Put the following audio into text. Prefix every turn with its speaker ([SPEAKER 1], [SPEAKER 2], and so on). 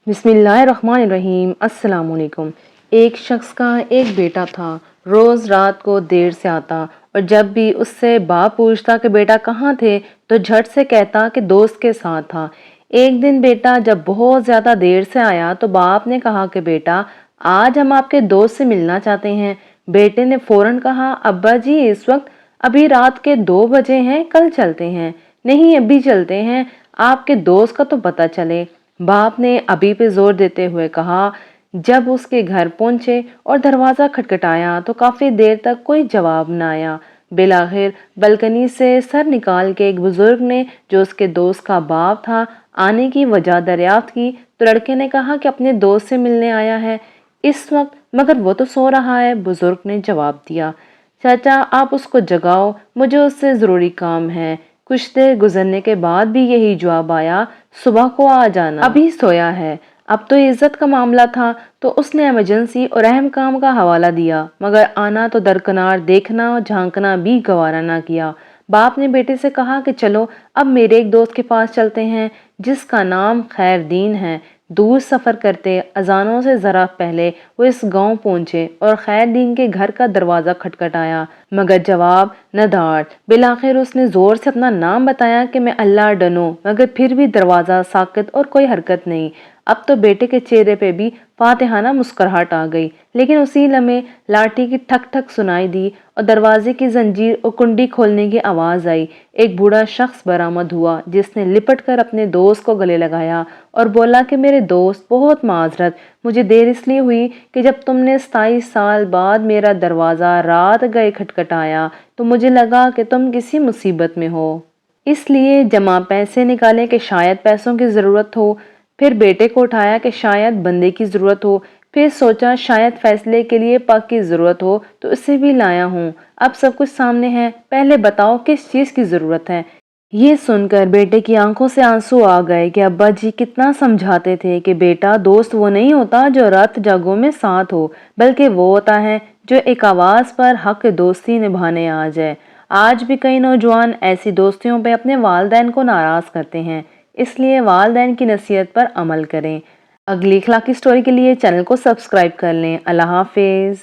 [SPEAKER 1] बिस्मिल्लाहिर्रहमानिर्रहीम। अस्सलाम वालेकुम। एक शख्स का एक बेटा था। रोज़ रात को देर से आता और जब भी उससे बाप पूछता कि बेटा कहाँ थे तो झट से कहता कि दोस्त के साथ था। एक दिन बेटा जब बहुत ज़्यादा देर से आया तो बाप ने कहा कि बेटा आज हम आपके दोस्त से मिलना चाहते हैं। बेटे ने फौरन कहा अब्बा जी इस वक्त अभी रात के 2 बजे हैं, कल चलते हैं। नहीं अभी चलते हैं, आपके दोस्त का तो पता चले। बाप ने अभी पे जोर देते हुए कहा। जब उसके घर पहुंचे और दरवाजा खटखटाया तो काफी देर तक कोई जवाब न आया। बिलाखिर बालकनी से सर निकाल के एक बुजुर्ग ने, जो उसके दोस्त का बाप था, आने की वजह दरियाफ्त की तो लड़के ने कहा कि अपने दोस्त से मिलने आया है इस वक्त, मगर वो तो सो रहा है। बुजुर्ग ने जवाब दिया, चाचा आप उसको जगाओ, मुझे उससे जरूरी काम है। कुछ देर गुजरने के बाद भी यही जवाब आया, सुबह को आ जाना, अभी सोया है। अब तो इज्जत का मामला था तो उसने इमरजेंसी और अहम काम का हवाला दिया, मगर आना तो दरकिनार, देखना और झांकना भी गवारा ना किया। बाप ने बेटे से कहा कि चलो अब मेरे एक दोस्त के पास चलते हैं जिसका नाम खैरदीन है। दूर सफर करते अजानों से जरा पहले वो इस गांव पहुंचे और खैरदीन के घर का दरवाजा खटखटाया, मगर जवाब न दार। बिलाखिर उसने जोर से अपना नाम बताया कि मैं अल्लाह डनो, मगर फिर भी दरवाजा साकित और कोई हरकत नहीं। अब तो बेटे के चेहरे पे भी फातिहाना मुस्कुराहट आ गई, लेकिन उसी लम्हे लाठी की ठक ठक सुनाई दी और दरवाजे की जंजीर और कुंडी खोलने की आवाज आई। एक बूढ़ा शख्स बरामद हुआ जिसने लिपट कर अपने दोस्त को गले लगाया और बोला कि मेरे दोस्त बहुत माजरत, मुझे देर इसलिए हुई कि जब तुमने 27 साल बाद मेरा दरवाजा रात गए खटखटाया तो मुझे लगा कि तुम किसी मुसीबत में हो, इसलिए जमा पैसे निकाले कि शायद पैसों की जरूरत हो। फिर बेटे को उठाया कि शायद बंदे की जरूरत हो। फिर सोचा शायद फैसले के लिए पग की जरूरत हो तो उसे भी लाया हूँ। अब सब कुछ सामने है, पहले बताओ किस चीज की जरूरत है। ये सुनकर बेटे की आंखों से आंसू आ गए कि अब्बा जी कितना समझाते थे कि बेटा दोस्त वो नहीं होता जो रात जागों में साथ हो, बल्कि वो होता है जो एक आवाज पर हक दोस्ती निभाने आ जाए। आज भी कई नौजवान ऐसी दोस्तियों पे अपने वालिदैन को नाराज करते हैं, इसलिए वालिदैन की नसीहत पर अमल करें। अगली इखलाकी स्टोरी के लिए चैनल को सब्सक्राइब कर लें। अल्लाह हाफिज।